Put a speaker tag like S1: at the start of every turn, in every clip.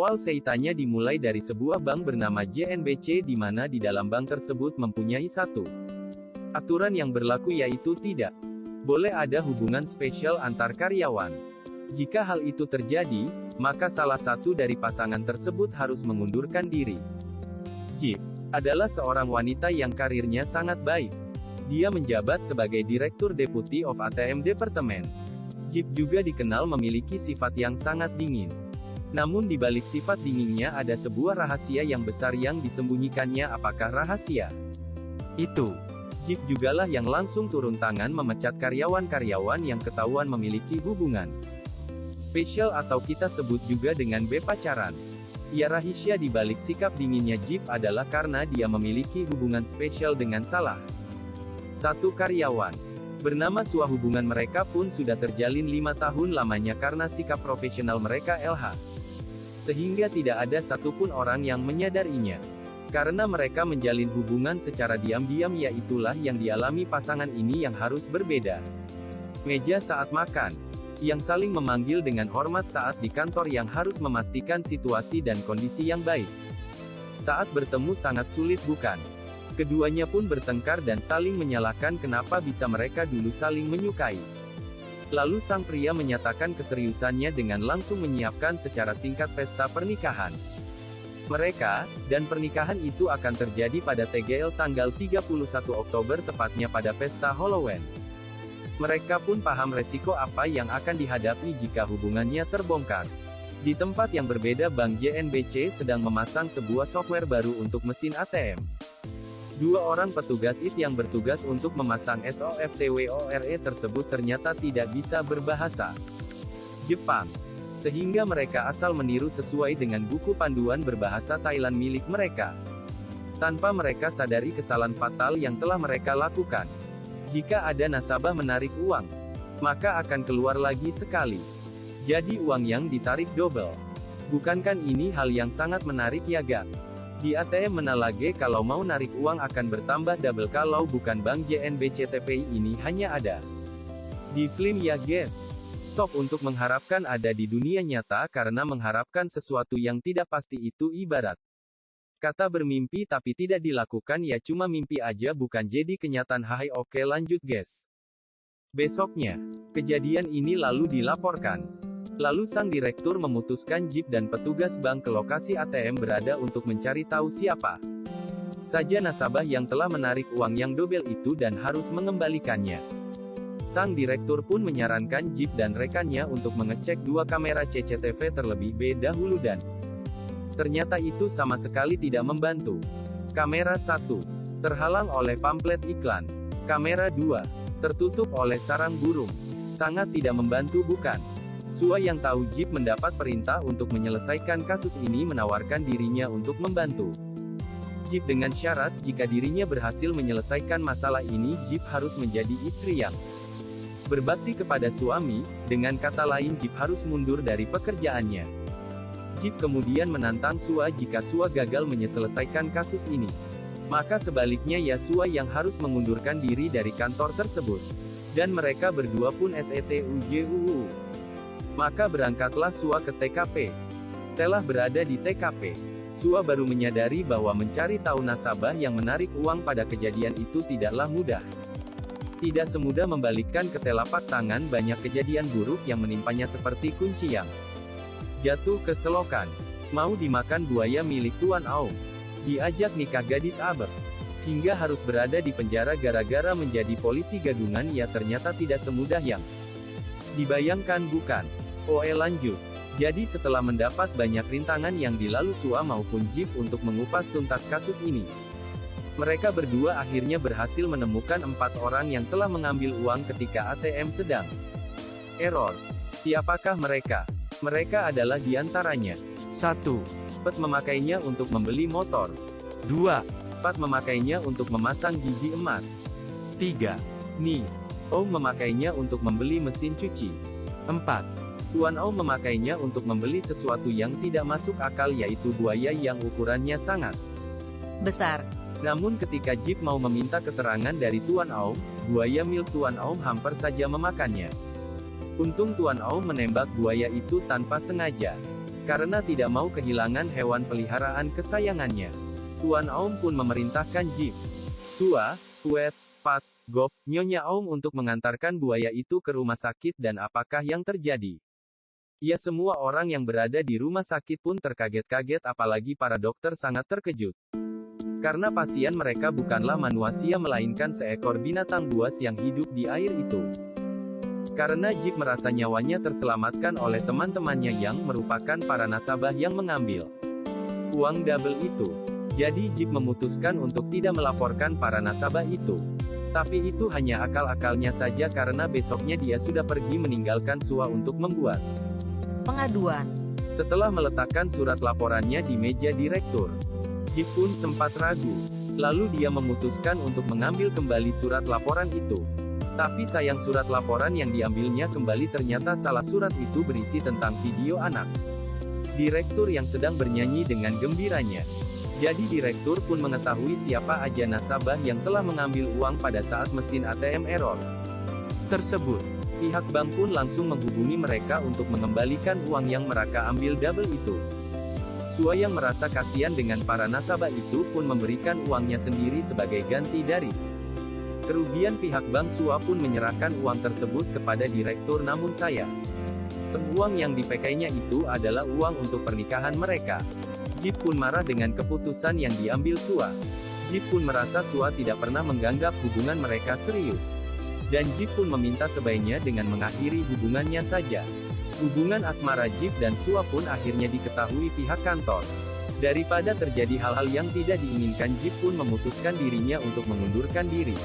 S1: Awal ceritanya dimulai dari sebuah bank bernama JNBC di mana di dalam bank tersebut mempunyai satu aturan yang berlaku, yaitu tidak boleh ada hubungan spesial antar karyawan. Jika hal itu terjadi, maka salah satu dari pasangan tersebut harus mengundurkan diri. Jip adalah seorang wanita yang karirnya sangat baik. Dia menjabat sebagai Direktur Deputy of ATM Department. Jip juga dikenal memiliki sifat yang sangat dingin. Namun di balik sifat dinginnya ada sebuah rahasia yang besar yang disembunyikannya. Apakah rahasia itu? Jip jugalah yang langsung turun tangan memecat karyawan-karyawan yang ketahuan memiliki hubungan spesial atau kita sebut juga dengan B pacaran. Ya, rahasia di balik sikap dinginnya Jip adalah karena dia memiliki hubungan spesial dengan salah satu karyawan bernama Sua. Hubungan mereka pun sudah terjalin 5 tahun lamanya karena sikap profesional mereka LH. Sehingga tidak ada satupun orang yang menyadarinya. Karena mereka menjalin hubungan secara diam-diam, yaitulah yang dialami pasangan ini yang harus berbeda meja saat makan, yang saling memanggil dengan hormat saat di kantor, yang harus memastikan situasi dan kondisi yang baik. Saat bertemu sangat sulit, bukan? Keduanya pun bertengkar dan saling menyalahkan kenapa bisa mereka dulu saling menyukai. Lalu sang pria menyatakan keseriusannya dengan langsung menyiapkan secara singkat pesta pernikahan mereka, dan pernikahan itu akan terjadi pada TGL tanggal 31 Oktober tepatnya pada pesta Halloween. Mereka pun paham resiko apa yang akan dihadapi jika hubungannya terbongkar. Di tempat yang berbeda, Bank JNBC sedang memasang sebuah software baru untuk mesin ATM. Dua orang petugas IT yang bertugas untuk memasang software tersebut ternyata tidak bisa berbahasa Jepang. Sehingga mereka asal meniru sesuai dengan buku panduan berbahasa Thailand milik mereka. Tanpa mereka sadari kesalahan fatal yang telah mereka lakukan. Jika ada nasabah menarik uang, maka akan keluar lagi sekali. Jadi uang yang ditarik double. Bukankah ini hal yang sangat menarik ya ga? Di ATM mana lagi kalau mau narik uang akan bertambah double kalau bukan Bank JNBC. TPI ini hanya ada di film ya guys. Stop untuk mengharapkan ada di dunia nyata, karena mengharapkan sesuatu yang tidak pasti itu ibarat kata bermimpi tapi tidak dilakukan, ya cuma mimpi aja bukan jadi kenyataan. Hai, oke lanjut guys. Besoknya, kejadian ini lalu dilaporkan. Lalu sang direktur memutuskan Jip dan petugas bank ke lokasi ATM berada untuk mencari tahu siapa saja nasabah yang telah menarik uang yang double itu dan harus mengembalikannya. Sang direktur pun menyarankan Jip dan rekannya untuk mengecek 2 kamera CCTV terlebih dahulu dan ternyata itu sama sekali tidak membantu. Kamera 1 terhalang oleh pamflet iklan. Kamera 2 tertutup oleh sarang burung. Sangat tidak membantu, bukan? Sua yang tahu Jip mendapat perintah untuk menyelesaikan kasus ini menawarkan dirinya untuk membantu Jip dengan syarat jika dirinya berhasil menyelesaikan masalah ini, Jip harus menjadi istri yang berbakti kepada suami. Dengan kata lain, Jip harus mundur dari pekerjaannya. Jip kemudian menantang Sua jika Sua gagal menyelesaikan kasus ini, maka sebaliknya ya Sua yang harus mengundurkan diri dari kantor tersebut. Dan mereka berdua pun setuju. Maka berangkatlah Sua ke TKP. Setelah berada di TKP, Sua baru menyadari bahwa mencari tahu nasabah yang menarik uang pada kejadian itu tidaklah mudah. Tidak semudah membalikkan ke telapak tangan. Banyak kejadian buruk yang menimpanya seperti kunci yang jatuh ke selokan, mau dimakan buaya milik Tuan Aum, diajak nikah gadis abek, hingga harus berada di penjara gara-gara menjadi polisi gadungan. Ya ternyata tidak semudah yang dibayangkan, bukan? Lanjut. Jadi setelah mendapat banyak rintangan yang dilalui Sua maupun Jip untuk mengupas tuntas kasus ini, mereka berdua akhirnya berhasil menemukan 4 orang yang telah mengambil uang ketika ATM sedang error. Siapakah mereka? Mereka adalah diantaranya: 1. Pat memakainya untuk membeli motor. 2. Pat memakainya untuk memasang gigi emas. 3. Ni Om memakainya untuk membeli mesin cuci. 4. Tuan Aum memakainya untuk membeli sesuatu yang tidak masuk akal, yaitu buaya yang ukurannya sangat
S2: besar.
S1: Namun ketika Jip mau meminta keterangan dari Tuan Aum, buaya milik Tuan Aum hampir saja memakannya. Untung Tuan Aum menembak buaya itu tanpa sengaja. karena tidak mau kehilangan hewan peliharaan kesayangannya. Tuan Aum pun memerintahkan Jip, Sua, Kuet, Pat, Gop, Nyonya Aum untuk mengantarkan buaya itu ke rumah sakit dan apakah yang terjadi? Ya, semua orang yang berada di rumah sakit pun terkaget-kaget, apalagi para dokter sangat terkejut. Karena pasien mereka bukanlah manusia melainkan seekor binatang buas yang hidup di air itu. Karena Jip merasa nyawanya terselamatkan oleh teman-temannya yang merupakan para nasabah yang mengambil uang double itu. Jadi Jip memutuskan untuk tidak melaporkan para nasabah itu. Tapi itu hanya akal-akalnya saja karena besoknya dia sudah pergi meninggalkan Sua untuk membuat
S2: pengaduan.
S1: Setelah meletakkan surat laporannya di meja direktur, Jip pun sempat ragu. Lalu dia memutuskan untuk mengambil kembali surat laporan itu. Tapi sayang, surat laporan yang diambilnya kembali ternyata salah. Surat itu berisi tentang video anak direktur yang sedang bernyanyi dengan gembiranya. Jadi direktur pun mengetahui siapa aja nasabah yang telah mengambil uang pada saat mesin ATM error tersebut. Pihak bank pun langsung menghubungi mereka untuk mengembalikan uang yang mereka ambil double itu. Sua yang merasa kasihan dengan para nasabah itu pun memberikan uangnya sendiri sebagai ganti dari kerugian pihak bank. Sua pun menyerahkan uang tersebut kepada direktur, namun uang yang dipakainya itu adalah uang untuk pernikahan mereka. Jip pun marah dengan keputusan yang diambil Sua. Jip pun merasa Sua tidak pernah menganggap hubungan mereka serius. Dan Jip pun meminta sebaiknya dengan mengakhiri hubungannya saja. Hubungan asmara Jip dan Sua pun akhirnya diketahui pihak kantor. Daripada terjadi hal-hal yang tidak diinginkan, Jip pun memutuskan dirinya untuk mengundurkan diri.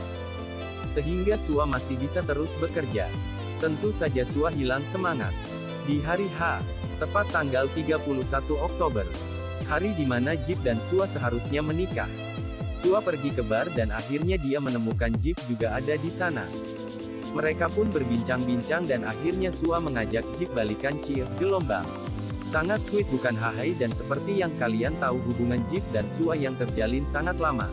S1: Sehingga Sua masih bisa terus bekerja. Tentu saja Sua hilang semangat. Di hari H, tepat tanggal 31 Oktober, hari di mana Jip dan Sua seharusnya menikah. Sua pergi ke bar dan akhirnya dia menemukan Jip juga ada di sana. Mereka pun berbincang-bincang dan akhirnya Sua mengajak Jip balikan Cie gelombang. Sangat sweet bukan hahai, dan seperti yang kalian tahu hubungan Jip dan Sua yang terjalin sangat lama.